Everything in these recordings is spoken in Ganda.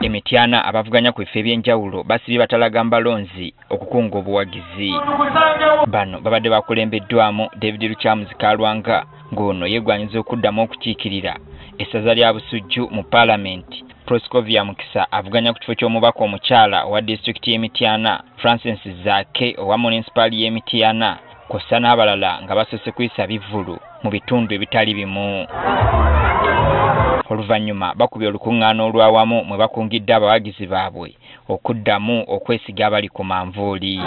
Emityana abavuganya ku bifo eby'enjawulo basibye batalaga mbalonzi okukunga obuwagizi. Bano babadde bakulembeddwamu David Luchamuzi Kalwanga ng'ono yeegwanyiza okuddamu okukiikirira essaza lya Busujju mu Paalamenti. Proscovia Mukisa avuganya ku kifo ky'omubaka omukyala owa disitulikiti y'Emityana, Francis Zaake owa munisipaali y'Emityana, kw'ossa n'abalala nga basoose kuyisa bivvulu mu bitundu ebitali bimu. Oluvannyuma bakubye olukuŋŋaana olwawamu mwe bakungidde abawagizi baabwe okuddamu okwesiga abali ku manvuuli.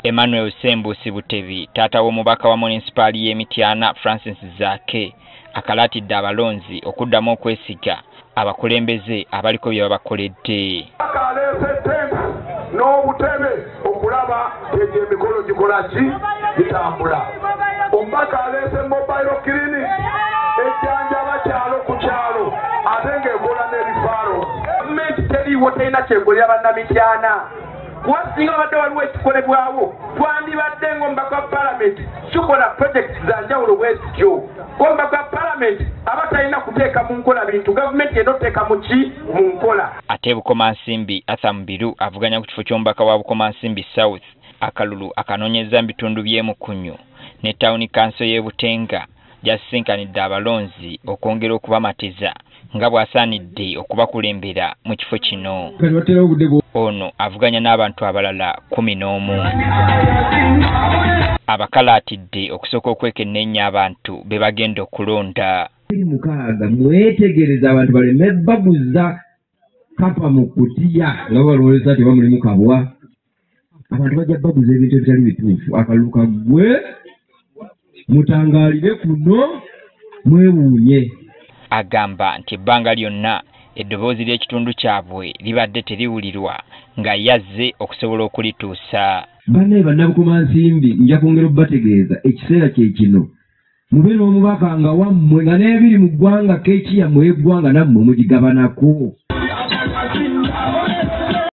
Emmanuel Sembusi Butebi, taata w'omubaka wa munisipaali y'Emityana Francis Zaake, akalaatidde abalonzi okuddamu okwesiga abakulembeze abaliko bye babakoledde. N'obutebe okulaba emikolo gikola ki gitambula. Omubaka aleese mobile clinic ejjanjaba kyalo ku kyalo ate ng'ekola n'ebifaalo. Gavumenti teriiwo terina kyegulira bannamityana. Wasinga badde waliwo ekikolebwawo twandibadde ng'omubaka wa Paalamenti kikola projekiti za njawulo bwezityo. Omubaka wa Paalamenti aba talina kuteeka mu nkola bintu, gavumenti yena oteeka mu ki mu nkola. Ate Bukomansimbi Arthur Mubiru avuganya ku kifo ky'omubaka wa Bukomansimbi South akalulu akanoonyeza mu bitundu by'Emukunyu ne Tawuni Kanso y'e Butenga gyasisinkanidde abalonzi okwongera okubamatiza nga bw'asaanidde okubakulembera mu kifo kino. Ono avuganya n'abantu abalala 11 abakalaatidde okusooka okwekenneenya abantu be bagenda okulonda. Mukaaga mwetegereza abantu baleme baguza kapa mu kutiya nga balowooza tebamuli mu kabwa. Abantu bajja baguza ebintu ebitali bituufu. Akalulu kaggwe mutangaalire kuno mwewuunye. Agamba nti ebbanga lyonna eddoboozi ly'ekitundu kyabwe libadde teriwulirwa nga yazze okusobola okulituusa. Banne Bannabukomansimbi nja kwongera okubategeeza ekiseera kye kino mube n'omubaka nga wammwe nga n'ebiri mu ggwanga keeki yammwe eggwanga nammwe mugigabanako.